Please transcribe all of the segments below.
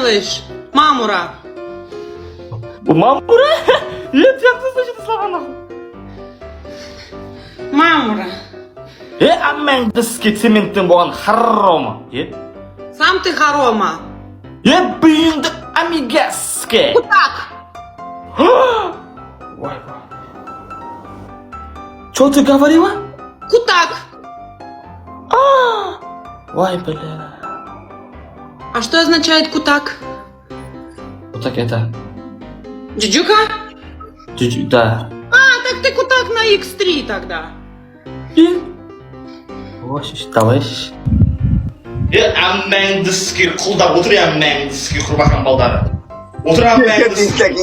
делаешь, Мамура? Мамура? Нет, как ты значит слова нахуй? Мамура. Аммен диске цементтен болған харрома. Сам ты хорома. Блин, амигаске. Кутак. Что ты говорила? Кутак. Ой, бля. А что означает кутак? Вот так это. Джуджука? Да. Так ты кутак на X3 тогда. Давай. Аммен диске құлдап отыр, аммен диске құрбақан балдары. Отыр аммен диске.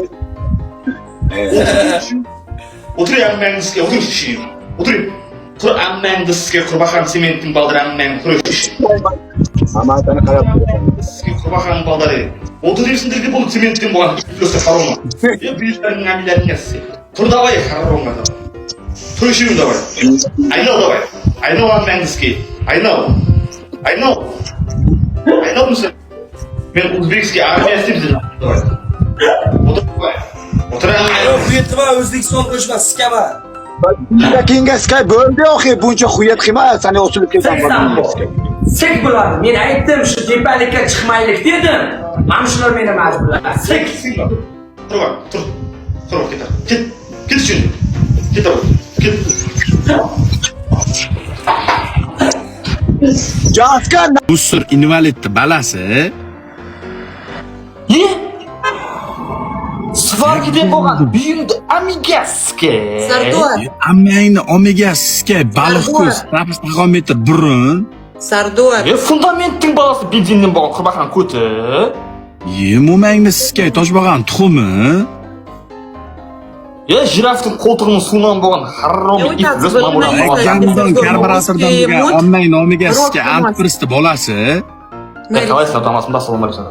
Отыр аммен диске, отыр шешейін. Отыр. Тұр аммен диске құрбақан цементтің балдары аммен тұр шешейін. Мама атаны қарап тұр. Диске құрбақан балдары. Отыр ерсіндерге бұл цементтің болған үлесі харома. Бүйіштердің амилерін әссе. Тұр давай харома. Тұр шешейін давай. I know давай. I know аммен диске. I know musun? Ben Uzbekistan armiyası temsil Давай. Otur Yo'q, bu yerda va O'zbekiston qo'shma skama. Kenga skay bo'ldi oxi, buncha xuyat qilma, seni osilib kelsan bo'ladi. Sek bo'ladi. Men aytdim, shu tepalikka chiqmaylik dedim. Mana shular meni majburladi. Sek. Tur bak, tur. Tur bak, git. Git şimdi. Git bak. Git. Jaska Busur invalidni balasi. Svarki deb bo'lgan buyumdi amigaske. Сардор. Ammangni omegasiga baliq ko'z, tahometr burun. Сардор. Fundamentning balasi benzindan bo'lgan qurbaqan ko'ti. Mo'mangni sizga toshbag'an tuxumi. Jirafning qo'ltig'ining suvdan bo'lgan harrom Yo, it так, biz вы ma'murlar. знаете, Yandan karburatordan bo'lgan ommang nomiga sizga Rok antivirusni bolasi. Давай сатамасын да салам алейкум.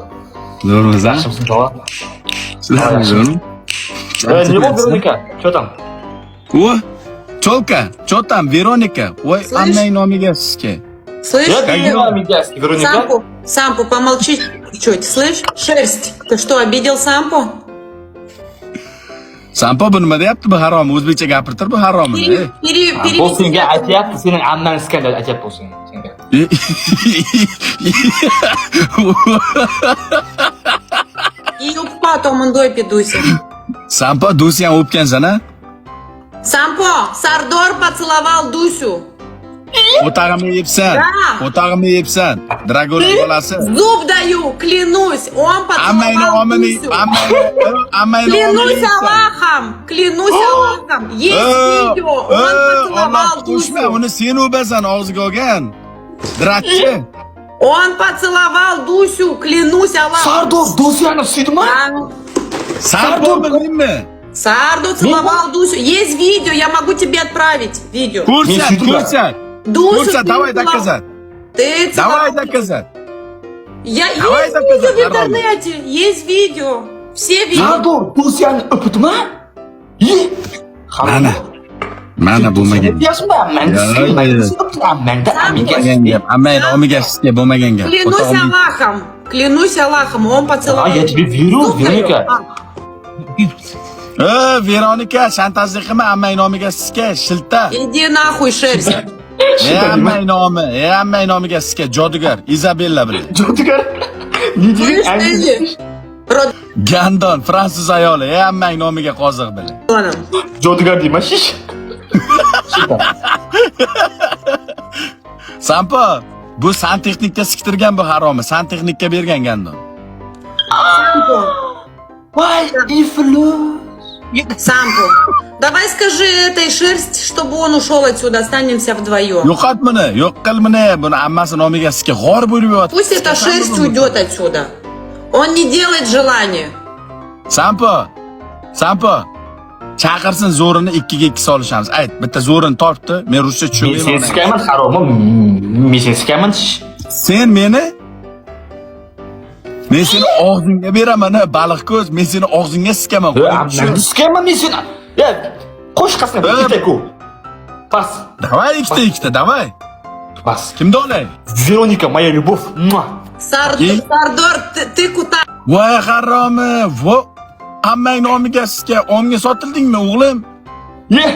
Zo'rmiz, a? Yaxshimisiz, javob? Sizlarmi? Не было, Вероника? Что там? O, Cholka, что там, Veronika? Voy, Слышь? ammang nomiga sizga. Слышь? Я амигаски, Вероника. Сампу, помолчи чуть-чуть. Слышь? Шерсть. Ты что, обидел Сампу? Sampo bu nima deyapti? Bu harom. O'zbekcha gapirtir, bu harommi? Bu senga aytyapti, sening amman iskanda aytyapti bu senga. И потом он дой пидуся. Sampo Dusi ham o'pgansan, a? Сампо, Сардор поцеловал Дусю. O'tag'imni yebsan. Да. O'tag'imni yebsan. Drago'ning bolasi. Зуб даю, клянусь, он Ammangni поцеловал omini, Дусю. ammangni Клянусь Аллахом, клянусь Аллахом. Есть видео, он поцеловал Qo'shma, Дусю. uni sen o'basan og'ziga olgan. Diratchi. Он поцеловал Дусю, клянусь Аллахом. Sardor Do'siyani suydimi? Sampo bilmaymi? Сардор целовал Дусю. Есть видео, я могу тебе отправить видео. Ko'rsat, ko'rsat. Дусю Ko'rsat, ты давай целовал. доказать. Ты Давай целовал. доказать. Есть видео в интернете, есть видео. Все видео. Sardor Do'siyani o'pdimi? Mana bo'lmagan. Deyapsizmi? Ammangda Bo'lmagan gap. Ammangni omiga sizga bo'lmagan gap. Клянусь Аллахом. Клянусь Аллахом, он поцеловал. Я тебе верю, Вероника. Veronika, shantajlik qilma, ammang nomiga sizga shilta. Иди нахуй, шерсть. Ammang nomiga sizga jodugar Izabella bilan. Jodugar. Слышь, ты? Gandon, fransuz ayoli, ammang nomiga qoziq bilan. Родоном. Jodugar deyman, shish. Sampo, bu santexnikda siktirgan bu haromi, santexnikka bergan Gandon. Сампо. Voy, iflos. Сампо. Давай скажи этой шерсть, чтобы он ушел отсюда, останемся вдвоем. Yo'qot buni, yo'q qil buni, buni ammasi nomiga sizga g'or bo'lib yotibdi. Пусть эта шерсть уйдет отсюда. Он не делает желания. Sampo, chaqirsin zo'rini 2 ga 2 solishamiz. Ayt, bitta zo'rini topdi, men ruscha Men tushunmayman. sen sikaman haromi. Men sen sikaman. Sen meni Men seni og'zingga beraman, baliq ko'z, men seni og'zingga sikaman. Sikaman men seni. Ya, qo'shqasini bitta-ku. Pas. Давай ikkita, давай. Pas. Kimni olay? Veronika, моя любовь. Сардор, ты куда? Voy haromi, vo. Hammang nomiga sizga omga sotildingmi o'g'lim? Ye.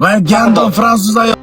Voy gandon fransuz ayol.